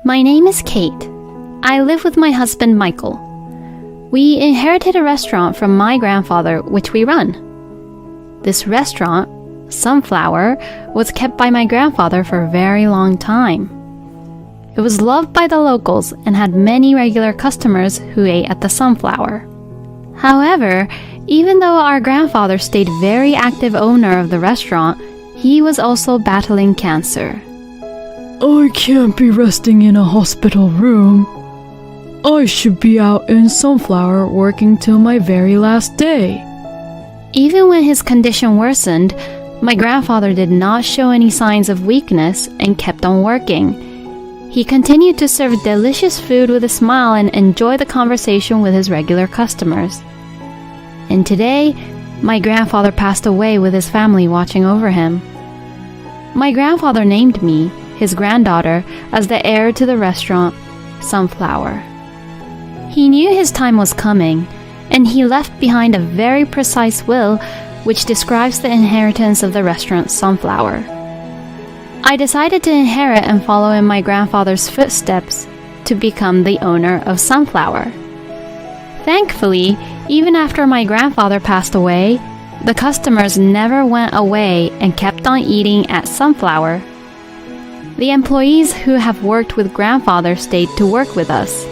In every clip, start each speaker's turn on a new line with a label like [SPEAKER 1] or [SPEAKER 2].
[SPEAKER 1] My name is Kate. I live with my husband, Michael. We inherited a restaurant from my grandfather, which we run. This restaurant, Sunflower, was kept by my grandfather for a very long time. It was loved by the locals and had many regular customers who ate at the Sunflower. However, even though our grandfather stayed very active owner of the restaurant, he was also battling cancer.
[SPEAKER 2] I can't be resting in a hospital room. I should be out in Sunflower working till my very last day.
[SPEAKER 1] Even when his condition worsened, my grandfather did not show any signs of weakness and kept on working. He continued to serve delicious food with a smile and enjoy the conversation with his regular customers. And today, my grandfather passed away with his family watching over him. My grandfather named me, his granddaughter, as the heir to the restaurant, Sunflower. He knew his time was coming, and he left behind a very precise will which describes the inheritance of the restaurant Sunflower. I decided to inherit and follow in my grandfather's footsteps to become the owner of Sunflower. Thankfully, even after my grandfather passed away, the customers never went away and kept on eating at Sunflower. The employees who have worked with grandfather stayed to work with us.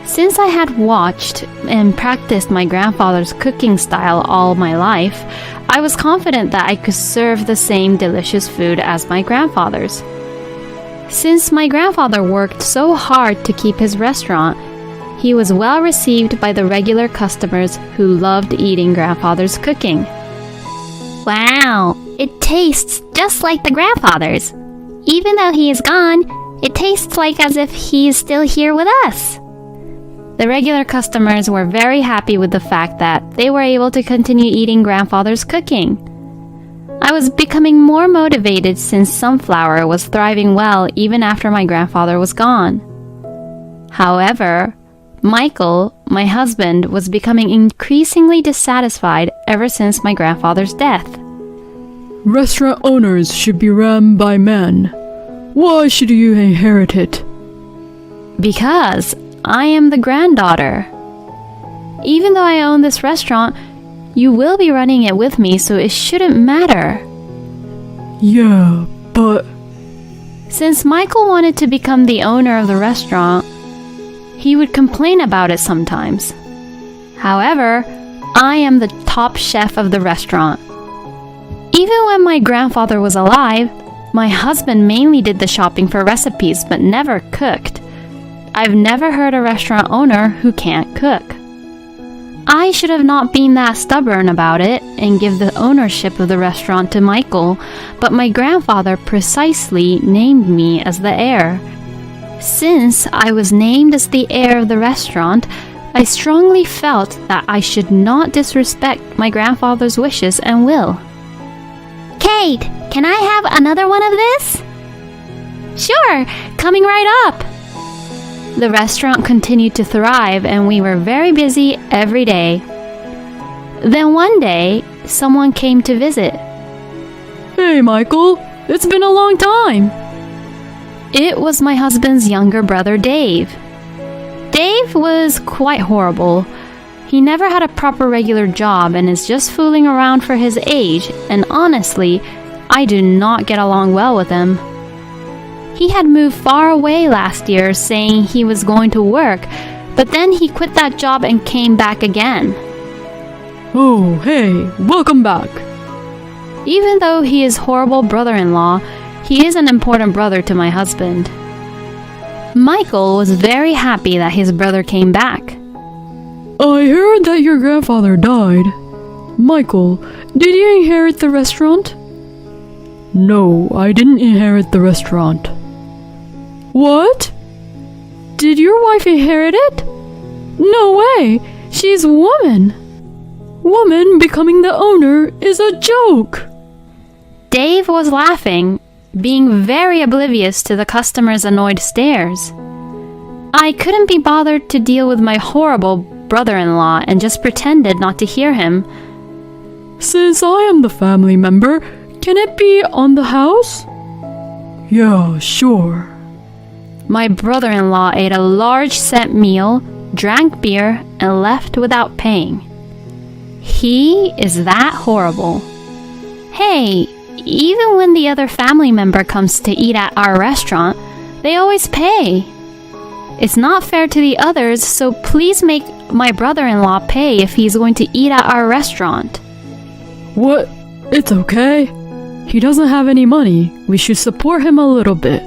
[SPEAKER 1] Since I had watched and practiced my grandfather's cooking style all my life, I was confident that I could serve the same delicious food as my grandfather's. Since my grandfather worked so hard to keep his restaurant, he was well received by the regular customers who loved eating grandfather's cooking.
[SPEAKER 3] Wow, it tastes just like the grandfather's. Even though he is gone, it tastes like as if he is still here with us.
[SPEAKER 1] The regular customers were very happy with the fact that they were able to continue eating grandfather's cooking. I was becoming more motivated since Sunflower was thriving well even after my grandfather was gone. However, Michael, my husband, was becoming increasingly dissatisfied ever since my grandfather's death.
[SPEAKER 2] Restaurant owners should be run by men. Why should you inherit it?
[SPEAKER 1] Because I am the granddaughter. Even though I own this restaurant, you will be running it with me, so it shouldn't matter.
[SPEAKER 2] Yeah, but...
[SPEAKER 1] Since Michael wanted to become the owner of the restaurant, he would complain about it sometimes. However, I am the top chef of the restaurant. Even when my grandfather was alive, my husband mainly did the shopping for recipes but never cooked. I've never heard a restaurant owner who can't cook. I should have not been that stubborn about it and give the ownership of the restaurant to Michael, but my grandfather precisely named me as the heir. Since I was named as the heir of the restaurant, I strongly felt that I should not disrespect my grandfather's wishes and will.
[SPEAKER 3] Kate, can I have another one of this?
[SPEAKER 1] Sure, coming right up. The restaurant continued to thrive and we were very busy every day. Then one day, someone came to visit.
[SPEAKER 2] Hey, Michael, it's been a long time.
[SPEAKER 1] It was my husband's younger brother, Dave. Dave was quite horrible. He never had a proper regular job and is just fooling around for his age, and honestly, I do not get along well with him. He had moved far away last year saying he was going to work, but then he quit that job and came back again.
[SPEAKER 2] Oh, hey, welcome back.
[SPEAKER 1] Even though he is horrible brother-in-law, he is an important brother to my husband. Michael was very happy that his brother came back.
[SPEAKER 2] I heard that your grandfather died. Michael, did you inherit the restaurant? No, I didn't inherit the restaurant. What? Did your wife inherit it? No way! She's a woman! Woman becoming the owner is a joke!
[SPEAKER 1] Dave was laughing, being very oblivious to the customers' annoyed stares. I couldn't be bothered to deal with my horrible brother-in-law and just pretended not to hear him.
[SPEAKER 2] Since I am the family member, can it be on the house? Yeah, sure.
[SPEAKER 1] My brother-in-law ate a large set meal, drank beer, and left without paying. He is that horrible. Hey, even when the other family member comes to eat at our restaurant, they always pay. It's not fair to the others, so please make my brother-in-law pay if he's going to eat at our restaurant.
[SPEAKER 2] What? It's okay. He doesn't have any money. We should support him a little bit.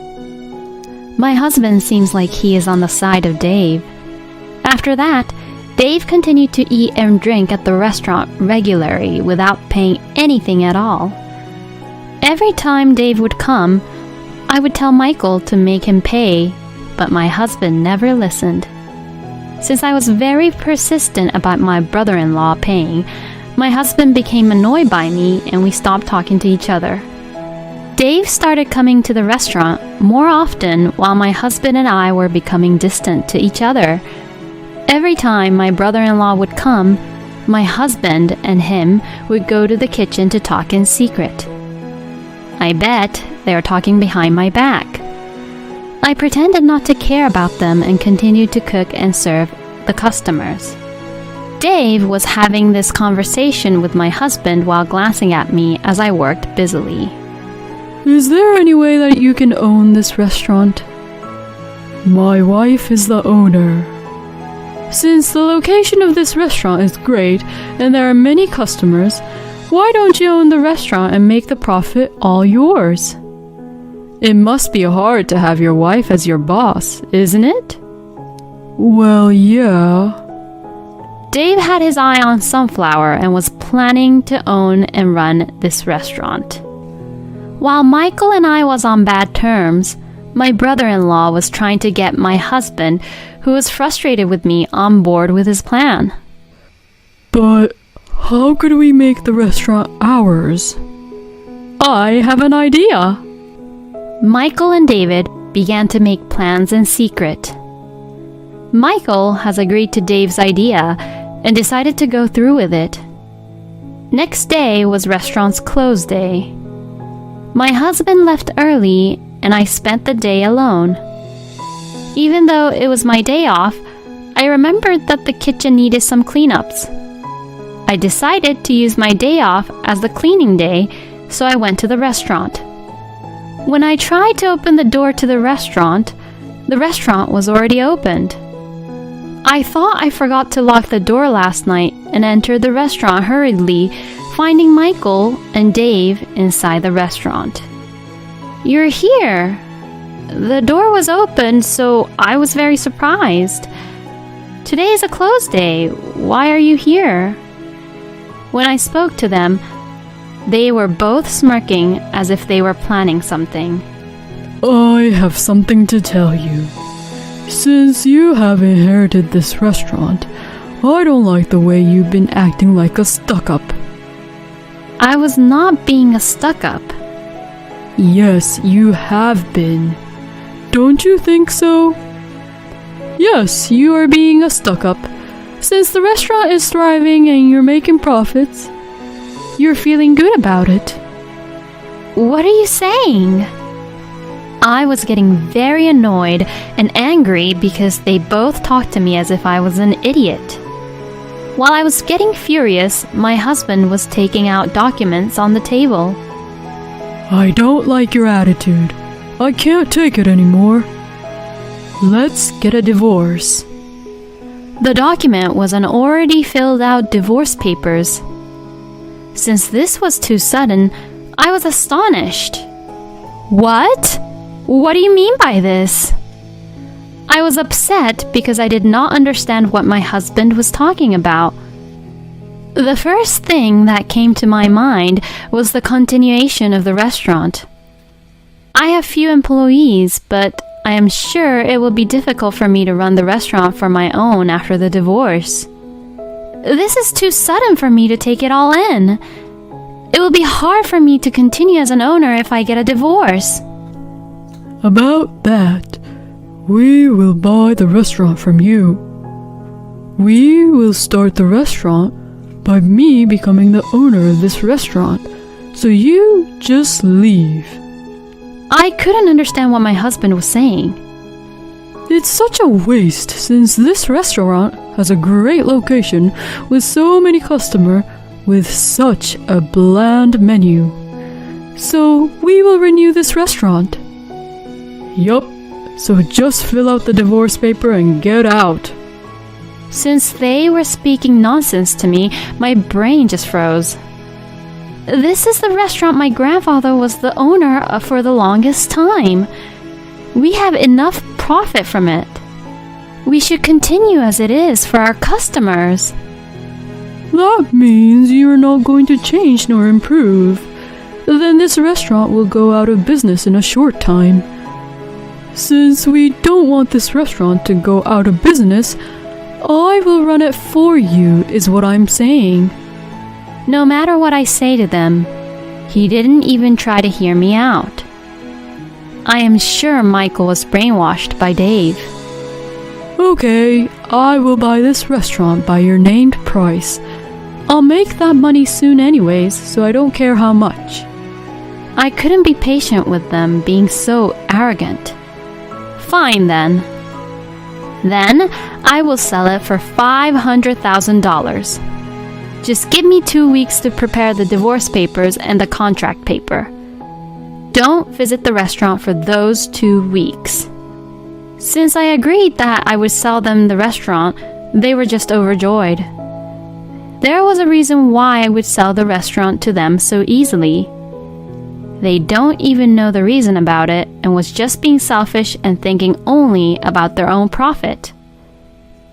[SPEAKER 1] My husband seems like he is on the side of Dave. After that, Dave continued to eat and drink at the restaurant regularly without paying anything at all. Every time Dave would come, I would tell Michael to make him pay, but my husband never listened. Since I was very persistent about my brother-in-law paying, my husband became annoyed by me and we stopped talking to each other. Dave started coming to the restaurant more often while my husband and I were becoming distant to each other. Every time my brother-in-law would come, my husband and him would go to the kitchen to talk in secret. I bet they were talking behind my back. I pretended not to care about them and continued to cook and serve the customers. Dave was having this conversation with my husband while glancing at me as I worked busily.
[SPEAKER 2] Is there any way that you can own this restaurant? My wife is the owner. Since the location of this restaurant is great and there are many customers, why don't you own the restaurant and make the profit all yours? It must be hard to have your wife as your boss, isn't it? Well, yeah.
[SPEAKER 1] Dave had his eye on Sunflower and was planning to own and run this restaurant. While Michael and I was on bad terms, my brother-in-law was trying to get my husband, who was frustrated with me, on board with his plan.
[SPEAKER 2] But how could we make the restaurant ours? I have an idea.
[SPEAKER 1] Michael and David began to make plans in secret. Michael has agreed to Dave's idea and decided to go through with it. Next day was restaurant's close day. My husband left early and I spent the day alone. Even though it was my day off, I remembered that the kitchen needed some cleanups. I decided to use my day off as the cleaning day, so I went to the restaurant. When I tried to open the door to the restaurant was already opened. I thought I forgot to lock the door last night and entered the restaurant hurriedly, finding Michael and Dave inside the restaurant. "You're here." The door was open, so I was very surprised. "Today is a close day. Why are you here?" When I spoke to them, they were both smirking as if they were planning something.
[SPEAKER 2] I have something to tell you. Since you have inherited this restaurant, I don't like the way you've been acting like a stuck-up.
[SPEAKER 1] I was not being a stuck-up.
[SPEAKER 2] Yes, you have been. Don't you think so? Yes, you are being a stuck-up. Since the restaurant is thriving and you're making profits, you're feeling good about it.
[SPEAKER 1] What are you saying? I was getting very annoyed and angry because they both talked to me as if I was an idiot. While I was getting furious, my husband was taking out documents on the table.
[SPEAKER 2] I don't like your attitude. I can't take it anymore. Let's get a divorce.
[SPEAKER 1] The document was an already filled out divorce papers. Since this was too sudden, I was astonished. What? What do you mean by this? I was upset because I did not understand what my husband was talking about. The first thing that came to my mind was the continuation of the restaurant. I have few employees, but I am sure it will be difficult for me to run the restaurant for my own after the divorce. This is too sudden for me to take it all in. It will be hard for me to continue as an owner if I get a divorce.
[SPEAKER 2] About that, we will buy the restaurant from you. We will start the restaurant by me becoming the owner of this restaurant, so you just leave.
[SPEAKER 1] I couldn't understand what my husband was saying.
[SPEAKER 2] It's such a waste since this restaurant has a great location with so many customers with such a bland menu. So we will renew this restaurant. Yup, so just fill out the divorce paper and get out.
[SPEAKER 1] Since they were speaking nonsense to me, my brain just froze. This is the restaurant my grandfather was the owner of for the longest time. We have enough profit from it. We should continue as it is for our customers.
[SPEAKER 2] That means you are not going to change nor improve. Then this restaurant will go out of business in a short time. Since we don't want this restaurant to go out of business, I will run it for you, is what I'm saying.
[SPEAKER 1] No matter what I say to them, he didn't even try to hear me out. I am sure Michael was brainwashed by Dave.
[SPEAKER 2] Okay, I will buy this restaurant by your named price. I'll make that money soon anyways, so I don't care how much.
[SPEAKER 1] I couldn't be patient with them being so arrogant. Fine then. Then I will sell it for $500,000. Just give me 2 weeks to prepare the divorce papers and the contract paper. Don't visit the restaurant for those 2 weeks. Since I agreed that I would sell them the restaurant, they were just overjoyed. There was a reason why I would sell the restaurant to them so easily. They don't even know the reason about it and was just being selfish and thinking only about their own profit.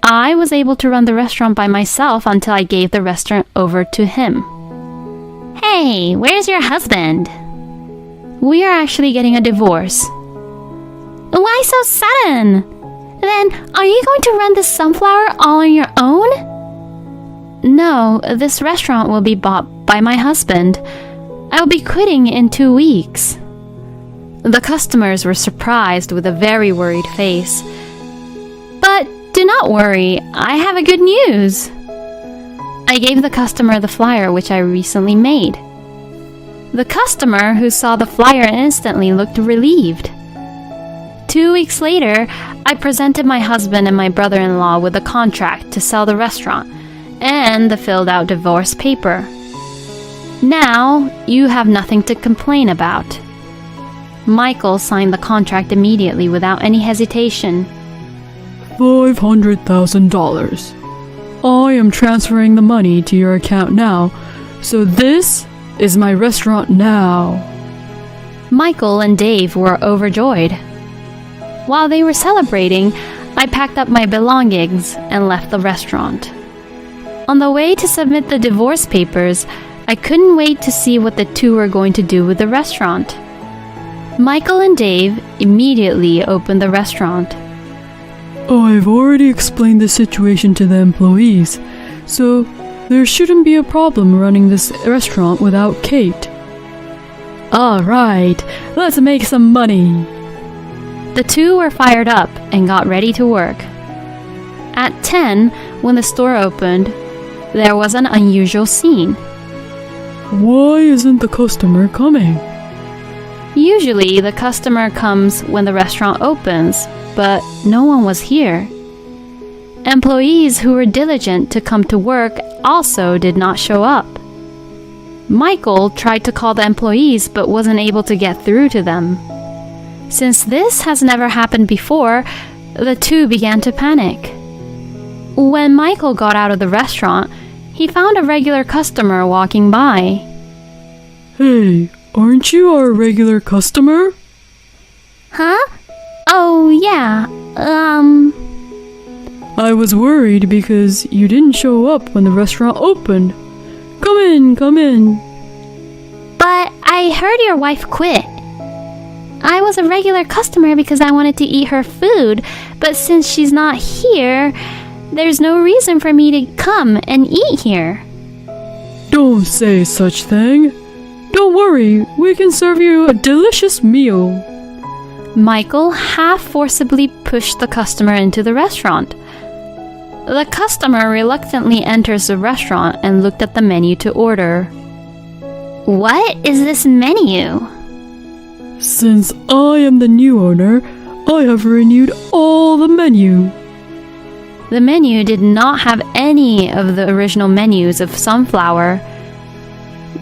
[SPEAKER 1] I was able to run the restaurant by myself until I gave the restaurant over to him.
[SPEAKER 3] Hey, where's your husband?
[SPEAKER 1] We are actually getting a divorce.
[SPEAKER 3] Why so sudden? Then, are you going to run this sunflower all on your own?
[SPEAKER 1] No, this restaurant will be bought by my husband. I'll be quitting in 2 weeks. The customers were surprised with a very worried face. But do not worry, I have a good news. I gave the customer the flyer which I recently made. The customer who saw the flyer instantly looked relieved. 2 weeks later, I presented my husband and my brother-in-law with a contract to sell the restaurant and the filled out divorce paper. Now, you have nothing to complain about. Michael signed the contract immediately without any hesitation.
[SPEAKER 2] $500,000. I am transferring the money to your account now, so this is my restaurant now.
[SPEAKER 1] Michael and Dave were overjoyed. While they were celebrating, I packed up my belongings and left the restaurant. On the way to submit the divorce papers, I couldn't wait to see what the two were going to do with the restaurant. Michael and Dave immediately opened the restaurant.
[SPEAKER 2] I've already explained the situation to the employees, so there shouldn't be a problem running this restaurant without Kate. Alright, let's make some money.
[SPEAKER 1] The two were fired up and got ready to work. At 10, when the store opened, there was an unusual scene.
[SPEAKER 2] Why isn't the customer coming?
[SPEAKER 1] Usually, the customer comes when the restaurant opens, but no one was here. Employees who were diligent to come to work also did not show up. Michael tried to call the employees but wasn't able to get through to them. Since this has never happened before, the two began to panic. When Michael got out of the restaurant, he found a regular customer walking by.
[SPEAKER 2] Hey, aren't you our regular customer?
[SPEAKER 3] Huh? Oh, yeah,
[SPEAKER 2] I was worried because you didn't show up when the restaurant opened. Come in, come in.
[SPEAKER 3] But I heard your wife quit. I was a regular customer because I wanted to eat her food, but since she's not here, there's no reason for me to come and eat here.
[SPEAKER 2] Don't say such thing. Don't worry, we can serve you a delicious meal.
[SPEAKER 1] Michael half forcibly pushed the customer into the restaurant. The customer reluctantly enters the restaurant and looked at the menu to order.
[SPEAKER 3] What is this menu?
[SPEAKER 2] Since I am the new owner, I have renewed all the menu.
[SPEAKER 1] The menu did not have any of the original menus of Sunflower.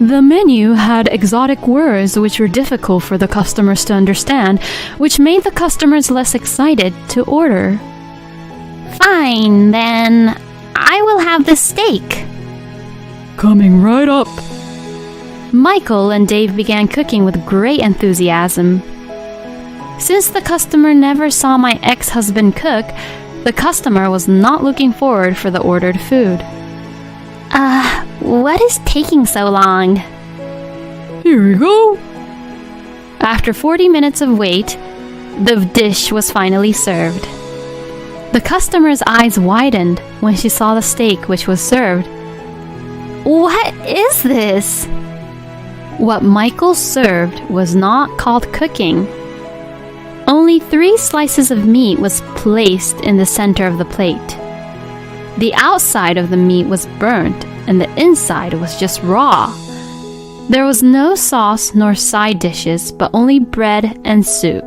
[SPEAKER 2] The menu had exotic words which were difficult for the customers to understand, which made the customers less excited to order.
[SPEAKER 3] Fine, then. I will have the steak.
[SPEAKER 2] Coming right up.
[SPEAKER 1] Michael and Dave began cooking with great enthusiasm. Since the customer never saw my ex-husband cook, the customer was not looking forward for the ordered food.
[SPEAKER 3] What is taking so long?
[SPEAKER 2] Here you go.
[SPEAKER 1] After 40 minutes of wait, the dish was finally served. The customer's eyes widened when she saw the steak which was served.
[SPEAKER 3] What is this?
[SPEAKER 1] What Michael served was not called cooking. Only 3 slices of meat was placed in the center of the plate. The outside of the meat was burnt and the inside was just raw. There was no sauce nor side dishes, but only bread and soup.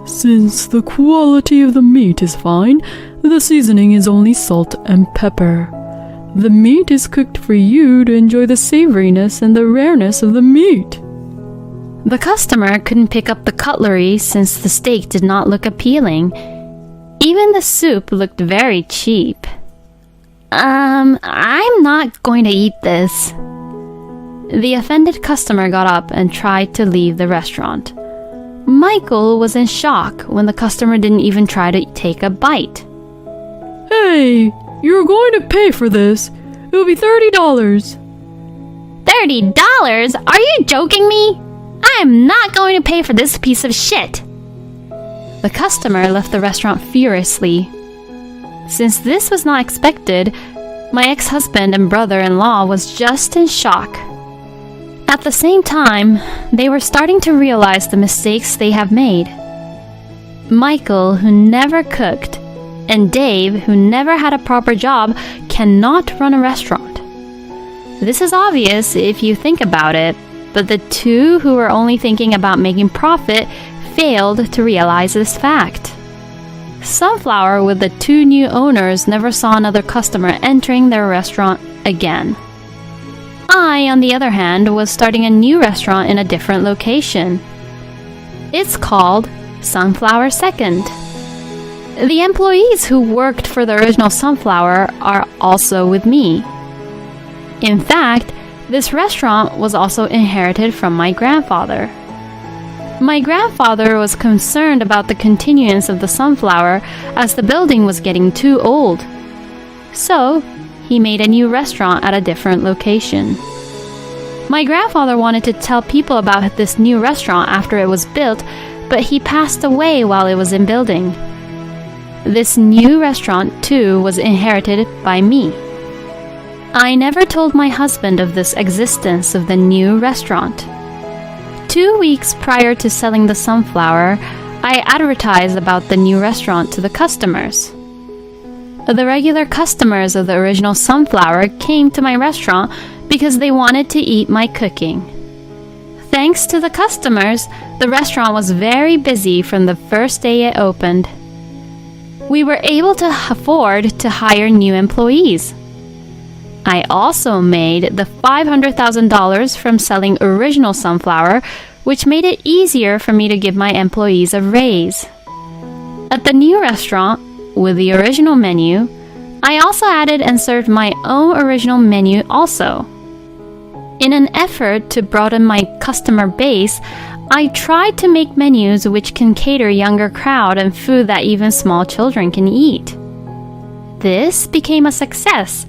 [SPEAKER 2] Since the quality of the meat is fine, the seasoning is only salt and pepper. The meat is cooked for you to enjoy the savoriness and the rareness of the meat.
[SPEAKER 1] The customer couldn't pick up the cutlery since the steak did not look appealing. Even the soup looked very cheap.
[SPEAKER 3] I'm not going to eat this.
[SPEAKER 1] The offended customer got up and tried to leave the restaurant. Michael was in shock when the customer didn't even try to take a bite.
[SPEAKER 2] Hey, you're going to pay for this. It'll be $30.
[SPEAKER 3] $30? Are you joking me? I am not going to pay for this piece of shit.
[SPEAKER 1] The customer left the restaurant furiously. Since this was not expected, my ex-husband and brother-in-law was just in shock. At the same time, they were starting to realize the mistakes they have made. Michael, who never cooked, and Dave, who never had a proper job, cannot run a restaurant. This is obvious if you think about it, but the two who were only thinking about making profit failed to realize this fact. Sunflower, with the 2 new owners, never saw another customer entering their restaurant again. I, on the other hand, was starting a new restaurant in a different location. It's called Sunflower Second. The employees who worked for the original Sunflower are also with me. In fact, this restaurant was also inherited from my grandfather. My grandfather was concerned about the continuance of the Sunflower as the building was getting too old. So, he made a new restaurant at a different location. My grandfather wanted to tell people about this new restaurant after it was built, but he passed away while it was in building. This new restaurant, too, was inherited by me. I never told my husband of this existence of the new restaurant. 2 weeks prior to selling the Sunflower, I advertised about the new restaurant to the customers. The regular customers of the original Sunflower came to my restaurant because they wanted to eat my cooking. Thanks to the customers, the restaurant was very busy from the first day it opened. We were able to afford to hire new employees. I also made the $500,000 from selling original Sunflower, which made it easier for me to give my employees a raise. At the new restaurant, with the original menu, I also added and served my own original menu also. In an effort to broaden my customer base, I tried to make menus which can cater younger crowd and food that even small children can eat. This became a success,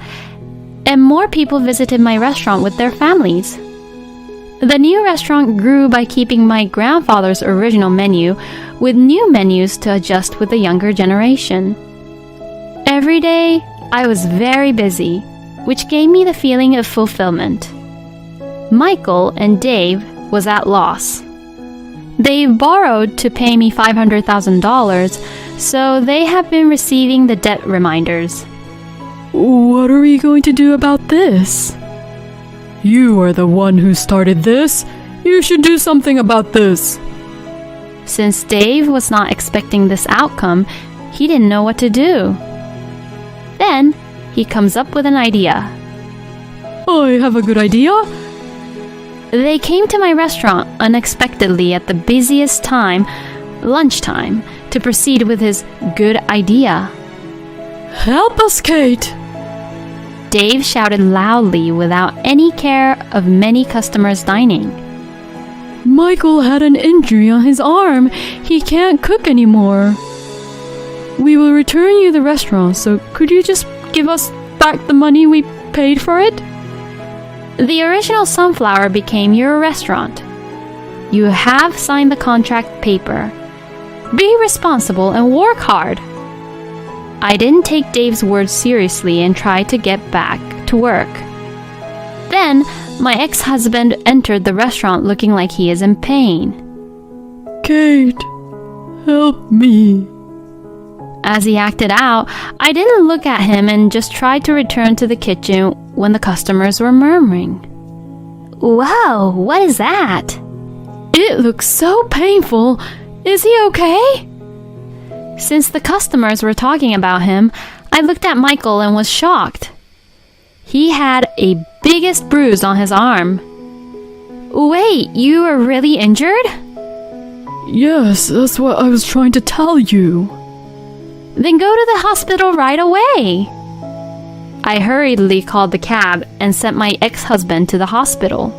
[SPEAKER 1] and more people visited my restaurant with their families. The new restaurant grew by keeping my grandfather's original menu with new menus to adjust with the younger generation. Every day, I was very busy, which gave me the feeling of fulfillment. Michael and Dave was at loss. They borrowed to pay me $500,000, so they have been receiving the debt reminders.
[SPEAKER 2] What are we going to do about this? You are the one who started this. You should do something about this.
[SPEAKER 1] Since Dave was not expecting this outcome, he didn't know what to do. Then, he comes up with an idea.
[SPEAKER 2] I have a good idea.
[SPEAKER 1] They came to my restaurant unexpectedly at the busiest time, lunchtime, to proceed with his good idea.
[SPEAKER 2] Help us, Kate.
[SPEAKER 1] Dave shouted loudly without any care of many customers dining.
[SPEAKER 2] Michael had an injury on his arm. He can't cook anymore. We will return you the restaurant, so could you just give us back the money we paid for it?
[SPEAKER 1] The original Sunflower became your restaurant. You have signed the contract paper. Be responsible and work hard. I didn't take Dave's words seriously and tried to get back to work. Then, my ex-husband entered the restaurant looking like he is in pain.
[SPEAKER 2] Kate, help me.
[SPEAKER 1] As he acted out, I didn't look at him and just tried to return to the kitchen when the customers were murmuring.
[SPEAKER 3] Whoa, what is that?
[SPEAKER 2] It looks so painful. Is he okay?
[SPEAKER 1] Since the customers were talking about him, I looked at Michael and was shocked. He had a biggest bruise on his arm. Wait, you were really injured?
[SPEAKER 2] Yes, that's what I was trying to tell you.
[SPEAKER 1] Then go to the hospital right away. I hurriedly called the cab and sent my ex-husband to the hospital.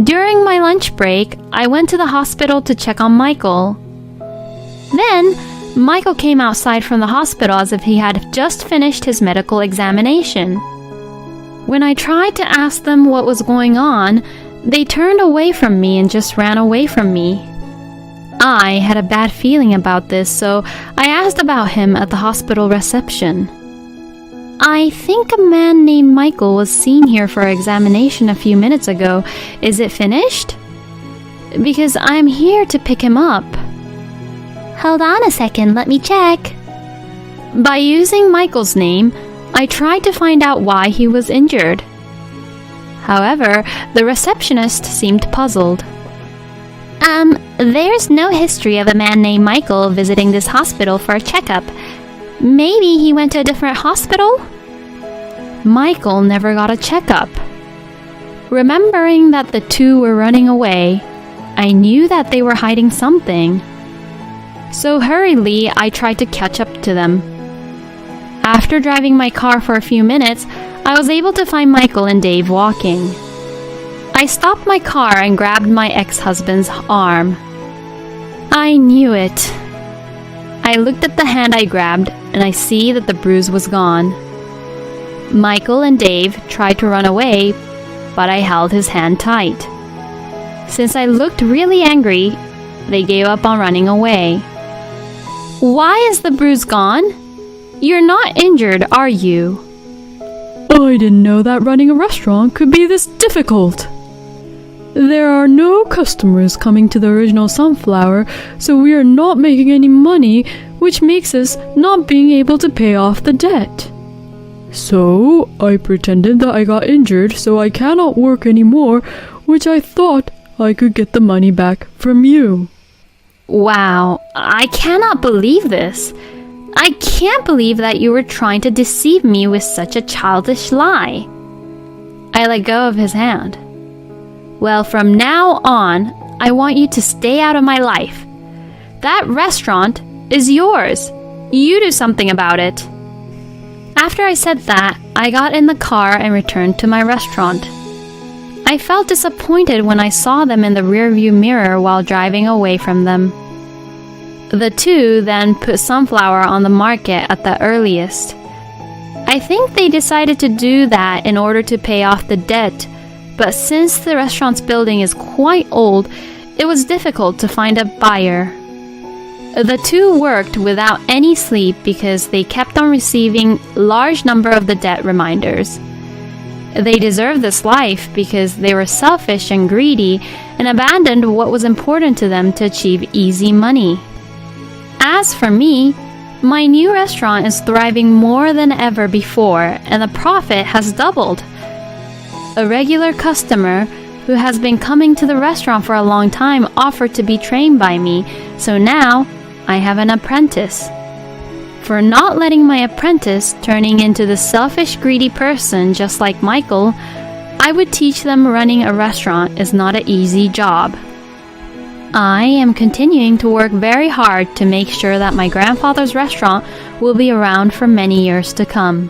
[SPEAKER 1] During my lunch break, I went to the hospital to check on Michael. Then, Michael came outside from the hospital as if he had just finished his medical examination. When I tried to ask them what was going on, they turned away from me and just ran away from me. I had a bad feeling about this, so I asked about him at the hospital reception. I think a man named Michael was seen here for examination a few minutes ago. Is it finished? Because I'm here to pick him up.
[SPEAKER 3] Hold on a second, let me check.
[SPEAKER 1] By using Michael's name, I tried to find out why he was injured. However, the receptionist seemed puzzled.
[SPEAKER 3] There's no history of a man named Michael visiting this hospital for a checkup. Maybe he went to a different hospital?
[SPEAKER 1] Michael never got a checkup. Remembering that the two were running away, I knew that they were hiding something. So hurriedly, I tried to catch up to them. After driving my car for a few minutes, I was able to find Michael and Dave walking. I stopped my car and grabbed my ex-husband's arm. I knew it. I looked at the hand I grabbed and I see that the bruise was gone. Michael and Dave tried to run away, but I held his hand tight. Since I looked really angry, they gave up on running away. Why is the bruise gone? You're not injured, are you?
[SPEAKER 2] I didn't know that running a restaurant could be this difficult. There are no customers coming to the original Sunflower, so we are not making any money, which makes us not being able to pay off the debt. So, I pretended that I got injured so I cannot work anymore, which I thought I could get the money back from you.
[SPEAKER 1] Wow, I cannot believe this. I can't believe that you were trying to deceive me with such a childish lie. I let go of his hand. Well, from now on, I want you to stay out of my life. That restaurant is yours. You do something about it. After I said that, I got in the car and returned to my restaurant. I felt disappointed when I saw them in the rearview mirror while driving away from them. The two then put Sunflower on the market at the earliest. I think they decided to do that in order to pay off the debt, but since the restaurant's building is quite old, it was difficult to find a buyer. The two worked without any sleep because they kept on receiving large number of the debt reminders. They deserved this life because they were selfish and greedy and abandoned what was important to them to achieve easy money. As for me, my new restaurant is thriving more than ever before and the profit has doubled. A regular customer who has been coming to the restaurant for a long time, offered to be trained by me, so now I have an apprentice. For not letting my apprentice turning into the selfish, greedy person just like Michael, I would teach them running a restaurant is not an easy job. I am continuing to work very hard to make sure that my grandfather's restaurant will be around for many years to come.